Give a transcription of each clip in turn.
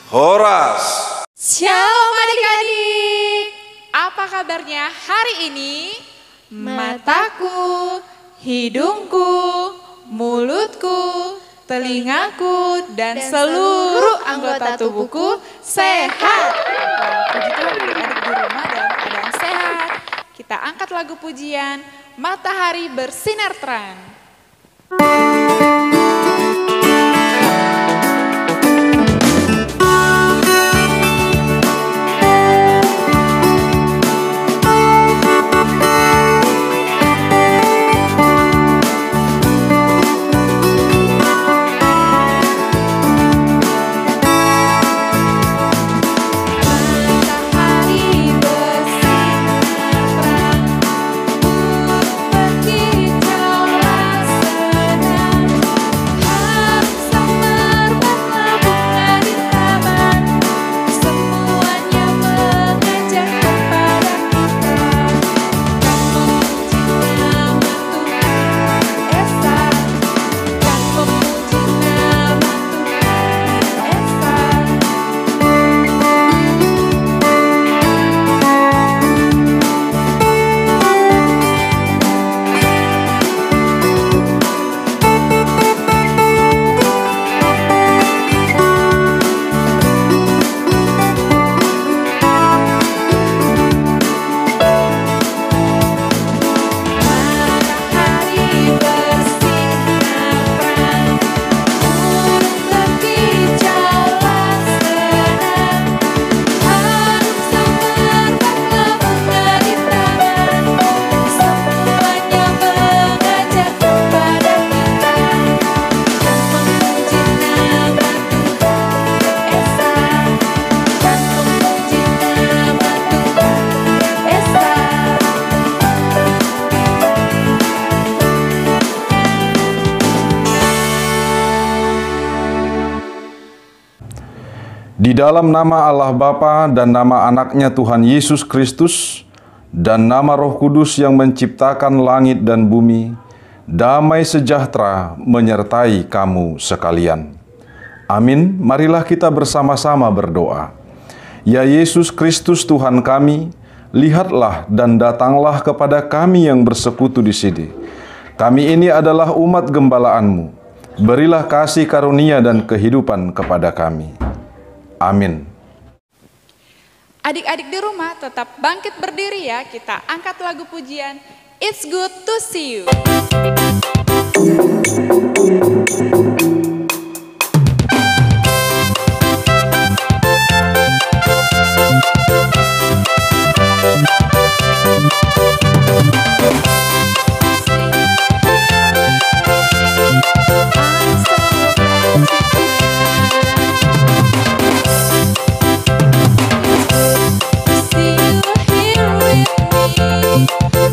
Horas. Shalom adik-adik. Apa kabarnya hari ini? Mataku, hidungku, mulutku, telingaku, dan seluruh anggota tubuhku sehat. Puji Tuhan adik-adik di rumah dalam keadaan sehat. Kita angkat lagu pujian Matahari Bersinar Terang. Di dalam nama Allah Bapa dan nama anaknya Tuhan Yesus Kristus dan nama Roh Kudus yang menciptakan langit dan bumi, damai sejahtera menyertai kamu sekalian. Amin. Marilah kita bersama-sama berdoa. Ya Yesus Kristus Tuhan kami, lihatlah dan datanglah kepada kami yang bersekutu di sini. Kami ini adalah umat gembala-Mu. Berilah kasih karunia dan kehidupan kepada kami. Amin. Adik-adik di rumah tetap bangkit berdiri ya. Kita angkat lagu pujian It's Good to See You.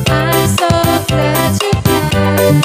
I'm so glad you came.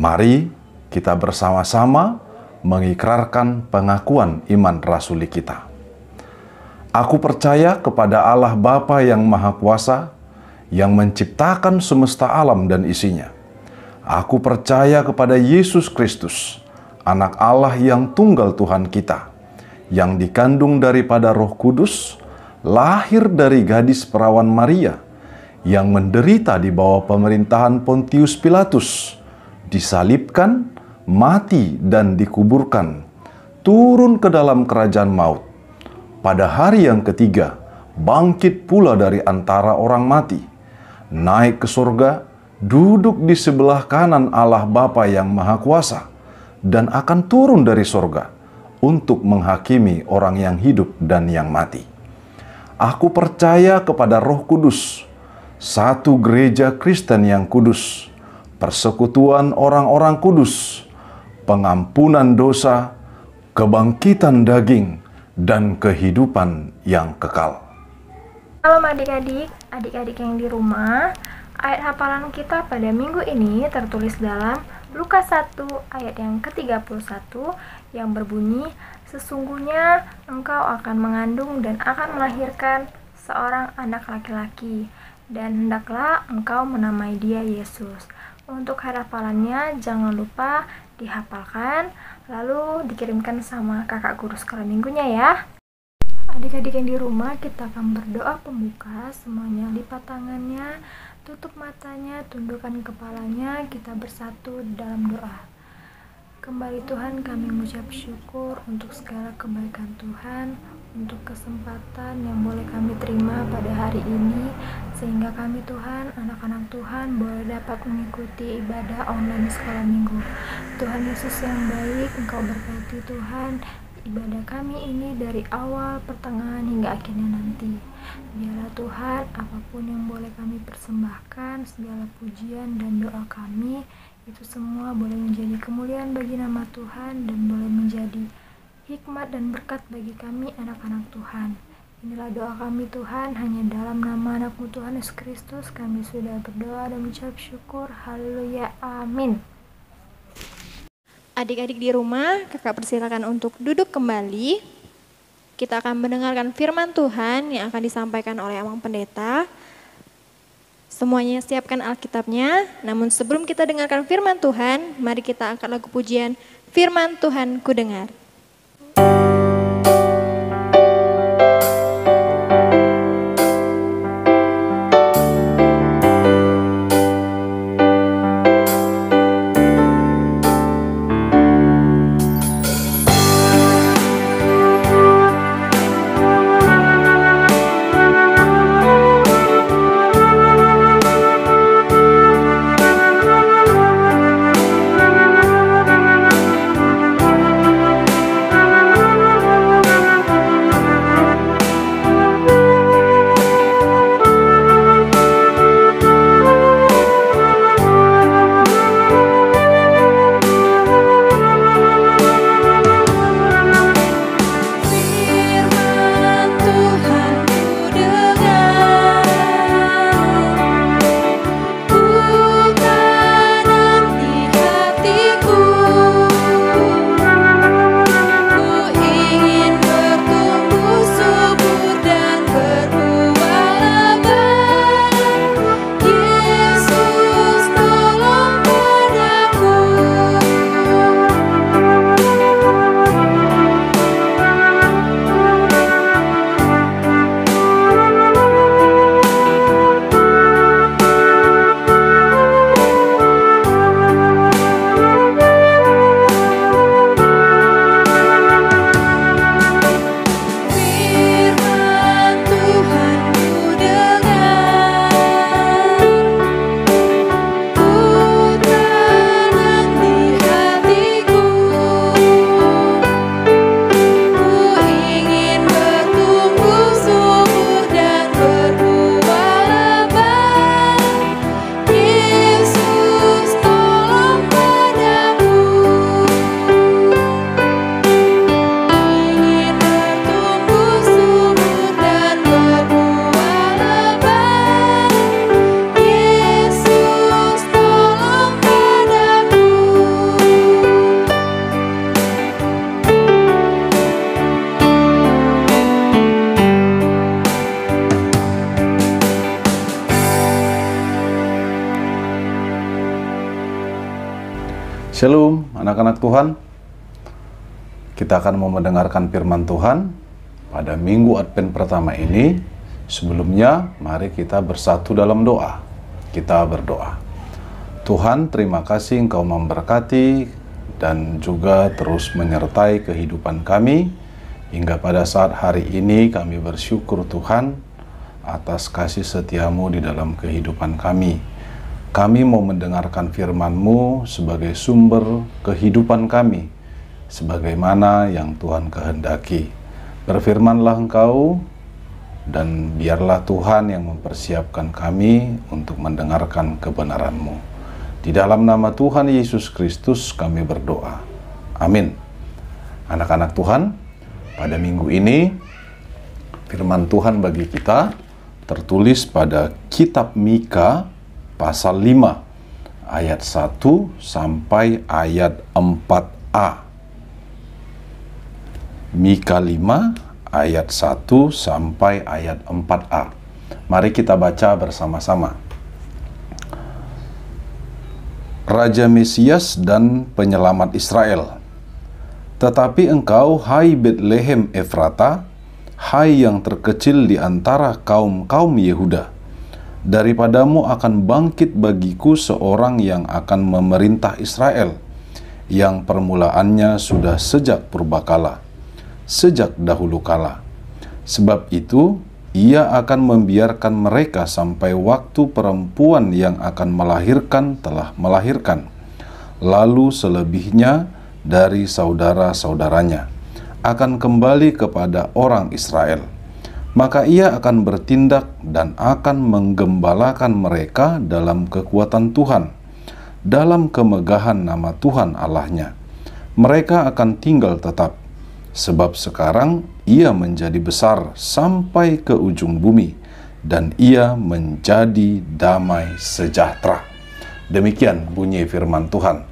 Mari kita bersama-sama mengikrarkan pengakuan iman rasuli kita. Aku percaya kepada Allah Bapa yang Maha Kuasa, yang menciptakan semesta alam dan isinya. Aku percaya kepada Yesus Kristus, Anak Allah yang tunggal Tuhan kita, yang dikandung daripada Roh Kudus, lahir dari gadis perawan Maria, yang menderita di bawah pemerintahan Pontius Pilatus, disalibkan, mati, dan dikuburkan, turun ke dalam kerajaan maut. Pada hari yang ketiga, bangkit pula dari antara orang mati, naik ke surga, duduk di sebelah kanan Allah Bapa yang Maha Kuasa, dan akan turun dari surga untuk menghakimi orang yang hidup dan yang mati. Aku percaya kepada Roh Kudus, satu gereja Kristen yang kudus, persekutuan orang-orang kudus, pengampunan dosa, kebangkitan daging, dan kehidupan yang kekal. Halo adik-adik yang di rumah. Ayat hafalan kita pada minggu ini tertulis dalam Lukas 1 ayat yang ke-31 yang berbunyi, "Sesungguhnya engkau akan mengandung dan akan melahirkan seorang anak laki-laki, dan hendaklah engkau menamai dia Yesus." Untuk hafalannya jangan lupa dihafalkan, lalu dikirimkan sama kakak guru sekolah minggunya ya. Adik-adik yang di rumah, kita akan berdoa pembuka. Semuanya lipat tangannya, tutup matanya, tundukkan kepalanya, kita bersatu dalam doa. Kembali Tuhan, kami mengucap syukur untuk segala kebaikan Tuhan, untuk kesempatan yang boleh kami terima pada hari ini, sehingga kami Tuhan, anak-anak Tuhan, boleh dapat mengikuti ibadah online sekolah minggu. Tuhan Yesus yang baik, Engkau berkati Tuhan ibadah kami ini dari awal, pertengahan, hingga akhirnya nanti. Biarlah Tuhan, apapun yang boleh kami persembahkan, segala pujian dan doa kami, itu semua boleh menjadi kemuliaan bagi nama Tuhan dan boleh menjadi hikmat dan berkat bagi kami anak-anak Tuhan. Inilah doa kami Tuhan, hanya dalam nama anak-Mu Tuhan Yesus Kristus kami sudah berdoa dan mengucap syukur. Haleluya, amin. Adik-adik di rumah, kakak persilakan untuk duduk kembali. Kita akan mendengarkan firman Tuhan yang akan disampaikan oleh Amang Pendeta. Semuanya siapkan Alkitabnya, namun sebelum kita dengarkan firman Tuhan, mari kita angkat lagu pujian Firman Tuhan Ku Dengar. Shalom anak-anak Tuhan. Kita akan mau mendengarkan firman Tuhan pada minggu Advent pertama ini. Sebelumnya mari kita bersatu dalam doa. Kita berdoa. Tuhan, terima kasih Engkau memberkati dan juga terus menyertai kehidupan kami hingga pada saat hari ini. Kami bersyukur Tuhan atas kasih setiamu di dalam kehidupan kami. Kami mau mendengarkan firman-Mu sebagai sumber kehidupan kami, sebagaimana yang Tuhan kehendaki. Berfirmanlah Engkau, dan biarlah Tuhan yang mempersiapkan kami untuk mendengarkan kebenaran-Mu. Di dalam nama Tuhan Yesus Kristus kami berdoa. Amin. Anak-anak Tuhan, pada minggu ini, firman Tuhan bagi kita tertulis pada kitab Mika, pasal 5, ayat 1 sampai ayat 4a. Mika 5, ayat 1 sampai ayat 4a. Mari kita baca bersama-sama. Raja Mesias dan penyelamat Israel. Tetapi engkau, hai Betlehem Efrata, hai yang terkecil di antara kaum-kaum Yehuda, daripadamu akan bangkit bagiku seorang yang akan memerintah Israel, yang permulaannya sudah sejak purbakala, sejak dahulu kala. Sebab itu, ia akan membiarkan mereka sampai waktu perempuan yang akan melahirkan telah melahirkan. Lalu selebihnya dari saudara-saudaranya akan kembali kepada orang Israel. Maka ia akan bertindak dan akan menggembalakan mereka dalam kekuatan Tuhan, dalam kemegahan nama Tuhan Allahnya. Mereka akan tinggal tetap, sebab sekarang ia menjadi besar sampai ke ujung bumi, dan ia menjadi damai sejahtera. Demikian bunyi firman Tuhan.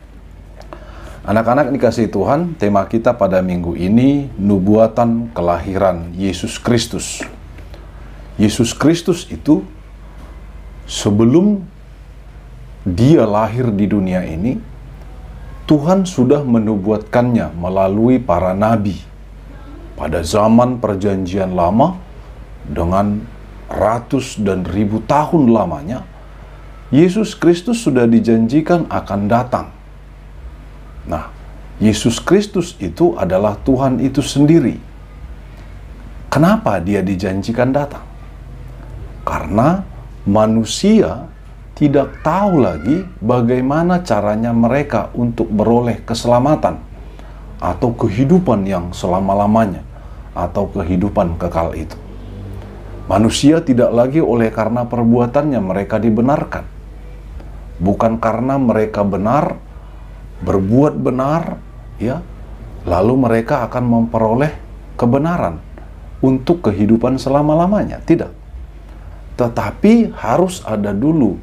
Anak-anak dikasihi Tuhan, tema kita pada minggu ini, nubuatan kelahiran Yesus Kristus. Yesus Kristus itu sebelum dia lahir di dunia ini, Tuhan sudah menubuatkannya melalui para nabi. Pada zaman perjanjian lama, dengan ratus dan ribu tahun lamanya, Yesus Kristus sudah dijanjikan akan datang. Nah, Yesus Kristus itu adalah Tuhan itu sendiri. Kenapa dia dijanjikan datang? Karena manusia tidak tahu lagi bagaimana caranya mereka untuk beroleh keselamatan atau kehidupan yang selama-lamanya atau kehidupan kekal itu. Manusia tidak lagi oleh karena perbuatannya mereka dibenarkan. Bukan karena mereka benar, berbuat benar, ya, lalu mereka akan memperoleh kebenaran untuk kehidupan selama-lamanya. Tidak. Tetapi harus ada dulu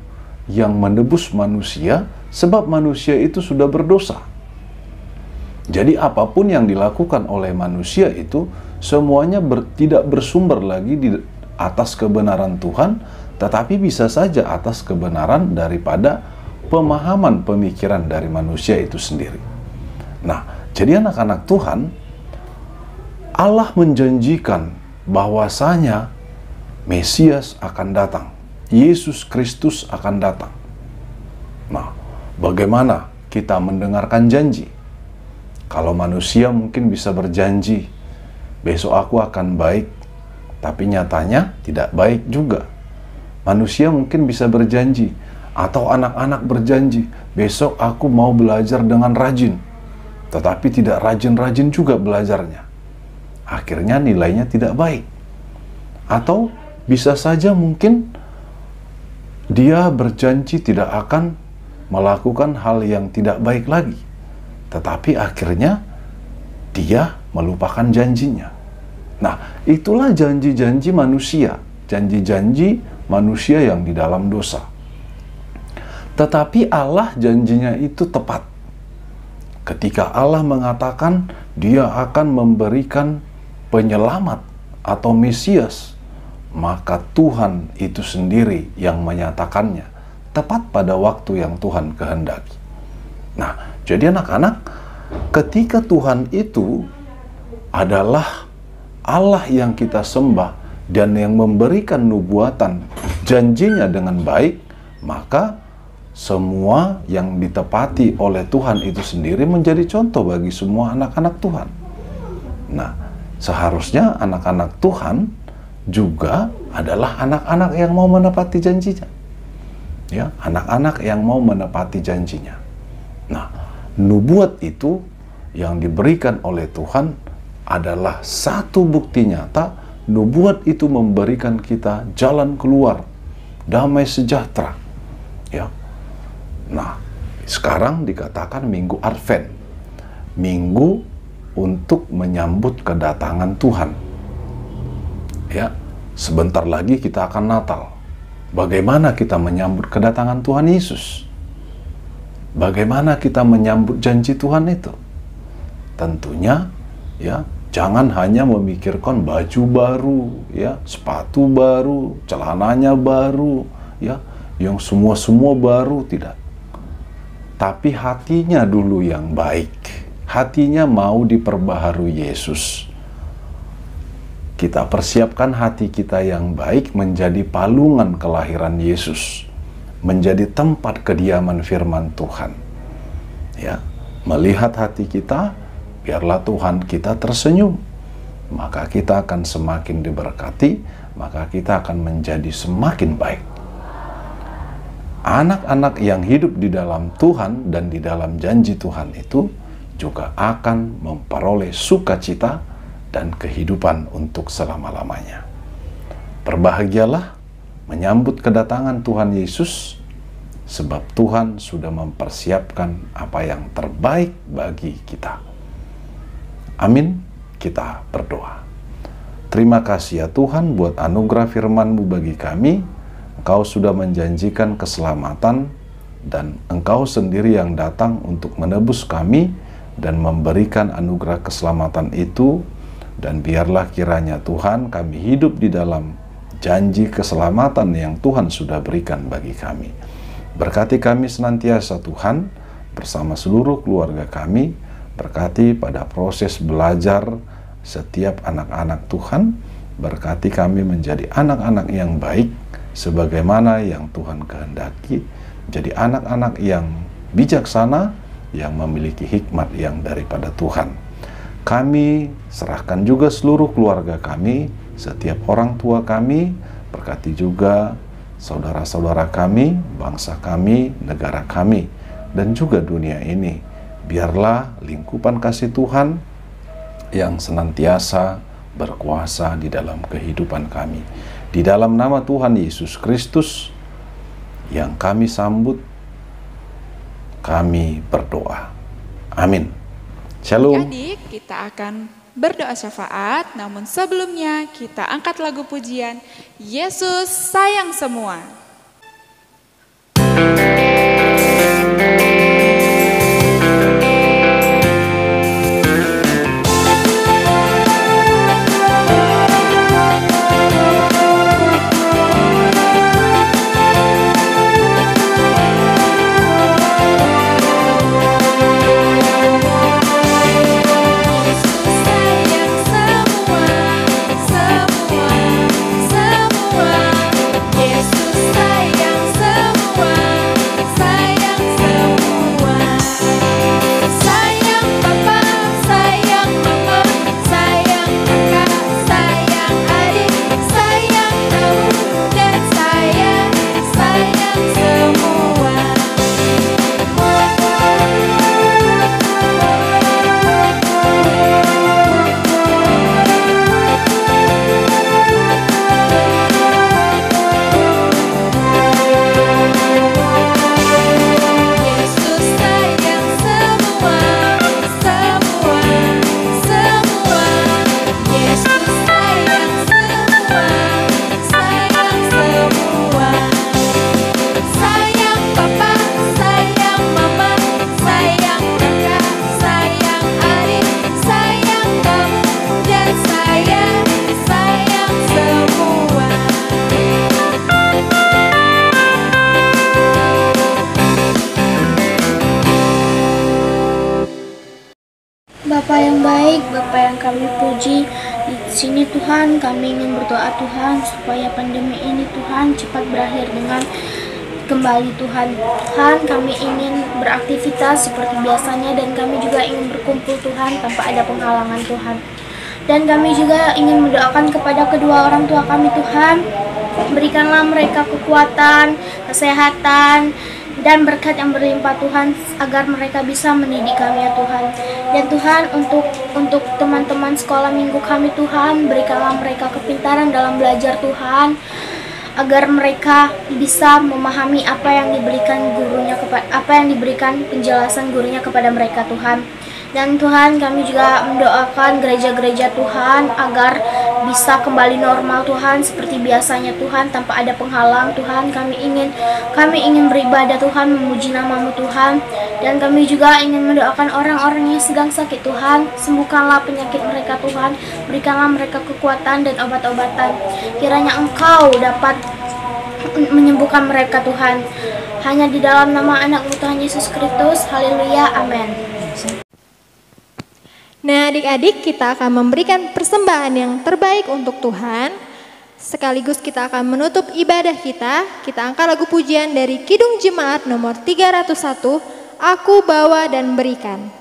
yang menebus manusia, sebab manusia itu sudah berdosa. Jadi apapun yang dilakukan oleh manusia itu semuanya tidak bersumber lagi di atas kebenaran Tuhan, tetapi bisa saja atas kebenaran daripada pemahaman pemikiran dari manusia itu sendiri. Nah, jadi anak-anak Tuhan, Allah menjanjikan bahwasanya Mesias akan datang, Yesus Kristus akan datang. Nah, bagaimana kita mendengarkan janji? Kalau manusia mungkin bisa berjanji, besok aku akan baik, tapi nyatanya tidak baik juga. Manusia mungkin bisa berjanji, atau anak-anak berjanji, besok aku mau belajar dengan rajin, tetapi tidak rajin-rajin juga belajarnya. Akhirnya nilainya tidak baik. Atau bisa saja mungkin dia berjanji tidak akan melakukan hal yang tidak baik lagi, tetapi akhirnya dia melupakan janjinya. Nah, itulah janji-janji manusia, janji-janji manusia yang di dalam dosa. Tetapi Allah janjinya itu tepat. Ketika Allah mengatakan dia akan memberikan penyelamat atau Mesias, maka Tuhan itu sendiri yang menyatakannya tepat pada waktu yang Tuhan kehendaki. Nah, Jadi anak-anak, ketika Tuhan itu adalah Allah yang kita sembah dan yang memberikan nubuatan janjinya dengan baik, maka semua yang ditepati oleh Tuhan itu sendiri menjadi contoh bagi semua anak-anak Tuhan. Nah, seharusnya anak-anak Tuhan juga adalah anak-anak yang mau menepati janjinya. Ya, anak-anak yang mau menepati janjinya. Nah, nubuat itu yang diberikan oleh Tuhan adalah satu bukti nyata. Nubuat itu memberikan kita jalan keluar, damai sejahtera. Ya. Nah, sekarang dikatakan Minggu Advent, minggu untuk menyambut kedatangan Tuhan. Ya, sebentar lagi kita akan Natal. Bagaimana kita menyambut kedatangan Tuhan Yesus? Bagaimana kita menyambut janji Tuhan itu? Tentunya, ya, jangan hanya memikirkan baju baru, ya, sepatu baru, celananya baru, ya, yang semua baru, tidak. Tapi hatinya dulu yang baik. Hatinya mau diperbaharui Yesus. Kita persiapkan hati kita yang baik menjadi palungan kelahiran Yesus, menjadi tempat kediaman firman Tuhan. Ya, melihat hati kita, biarlah Tuhan kita tersenyum. Maka kita akan semakin diberkati, maka kita akan menjadi semakin baik. Anak-anak yang hidup di dalam Tuhan dan di dalam janji Tuhan itu juga akan memperoleh sukacita dan kehidupan untuk selama-lamanya. Berbahagialah menyambut kedatangan Tuhan Yesus, sebab Tuhan sudah mempersiapkan apa yang terbaik bagi kita. Amin. Kita berdoa. Terima kasih ya Tuhan buat anugerah firman-Mu bagi kami. Engkau sudah menjanjikan keselamatan dan Engkau sendiri yang datang untuk menebus kami dan memberikan anugerah keselamatan itu. Dan biarlah kiranya Tuhan kami hidup di dalam janji keselamatan yang Tuhan sudah berikan bagi kami. Berkati kami senantiasa Tuhan bersama seluruh keluarga kami. Berkati pada proses belajar setiap anak-anak Tuhan. Berkati kami menjadi anak-anak yang baik sebagaimana yang Tuhan kehendaki. Jadi anak-anak yang bijaksana, yang memiliki hikmat yang daripada Tuhan. Kami serahkan juga seluruh keluarga kami, setiap orang tua kami. Berkati juga saudara-saudara kami, bangsa kami, negara kami, dan juga dunia ini. Biarlah lingkupan kasih Tuhan yang senantiasa berkuasa di dalam kehidupan kami. Di dalam nama Tuhan Yesus Kristus yang kami sambut, kami berdoa. Amin. Shalom. Adik, kita akan berdoa syafaat, namun sebelumnya kita angkat lagu pujian Yesus Sayang Semua. Yesus Bapa yang baik, Bapa yang kami puji, di sini Tuhan kami ingin berdoa Tuhan supaya pandemi ini Tuhan cepat berakhir dengan kembali Tuhan. Tuhan, kami ingin beraktivitas seperti biasanya dan kami juga ingin berkumpul Tuhan tanpa ada penghalangan Tuhan. Dan kami juga ingin mendoakan kepada kedua orang tua kami Tuhan, berikanlah mereka kekuatan, kesehatan, dan berkat yang berlimpah Tuhan, agar mereka bisa mendidik kami ya Tuhan. Dan Tuhan, untuk teman-teman sekolah minggu kami Tuhan, berikanlah mereka kepintaran dalam belajar Tuhan, agar mereka bisa memahami apa yang diberikan penjelasan gurunya kepada mereka Tuhan. Dan Tuhan, kami juga mendoakan gereja-gereja Tuhan agar bisa kembali normal Tuhan seperti biasanya Tuhan, tanpa ada penghalang Tuhan. Kami ingin beribadah Tuhan, memuji nama-Mu Tuhan. Dan kami juga ingin mendoakan orang-orang yang sedang sakit Tuhan, sembuhkanlah penyakit mereka Tuhan, berikanlah mereka kekuatan dan obat-obatan. Kiranya Engkau dapat menyembuhkan mereka Tuhan. Hanya di dalam nama anak-Mu Tuhan Yesus Kristus. Haleluya, amin. Nah, adik-adik, kita akan memberikan persembahan yang terbaik untuk Tuhan. Sekaligus kita akan menutup ibadah kita. Kita angkat lagu pujian dari Kidung Jemaat nomor 301, Aku Bawa dan Berikan.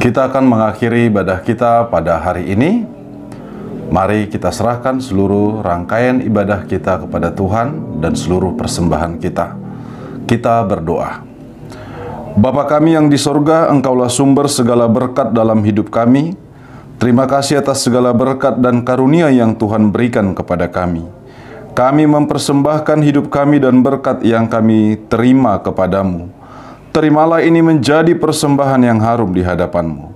Kita akan mengakhiri ibadah kita pada hari ini. Mari kita serahkan seluruh rangkaian ibadah kita kepada Tuhan dan seluruh persembahan kita. Kita berdoa. Bapa kami yang di sorga, Engkaulah sumber segala berkat dalam hidup kami. Terima kasih atas segala berkat dan karunia yang Tuhan berikan kepada kami. Kami mempersembahkan hidup kami dan berkat yang kami terima kepadamu. Terimalah ini menjadi persembahan yang harum di hadapan-Mu.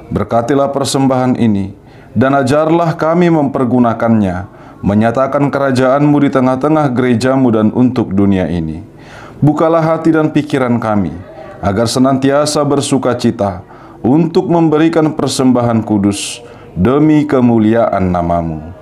Berkatilah persembahan ini, dan ajarlah kami mempergunakannya, menyatakan kerajaan-Mu di tengah-tengah gereja-Mu dan untuk dunia ini. Bukalah hati dan pikiran kami, agar senantiasa bersuka cita untuk memberikan persembahan kudus demi kemuliaan nama-Mu.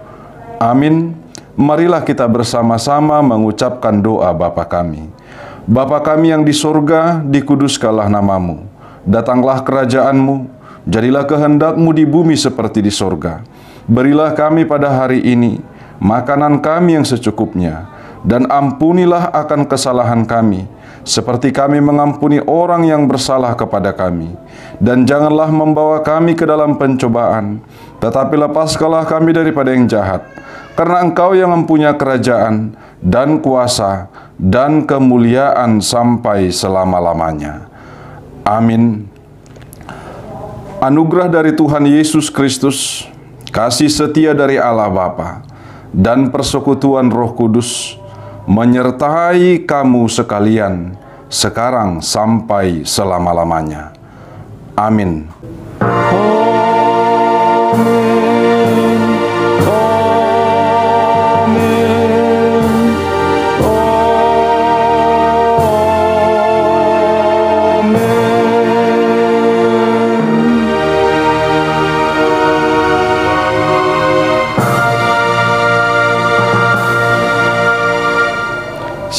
Amin. Marilah kita bersama-sama mengucapkan doa Bapa kami. Bapa kami yang di sorga, dikuduskanlah nama-Mu. Datanglah kerajaan-Mu, jadilah kehendak-Mu di bumi seperti di sorga. Berilah kami pada hari ini makanan kami yang secukupnya, dan ampunilah akan kesalahan kami, seperti kami mengampuni orang yang bersalah kepada kami. Dan janganlah membawa kami ke dalam pencobaan, tetapi lepaskanlah kami daripada yang jahat. Karena Engkau yang mempunyai kerajaan dan kuasa dan kemuliaan sampai selama-lamanya. Amin. Anugerah dari Tuhan Yesus Kristus, kasih setia dari Allah Bapa, dan persekutuan Roh Kudus menyertai kamu sekalian, sekarang sampai selama-lamanya. Amin.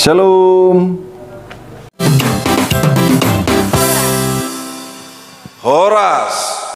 Shalom.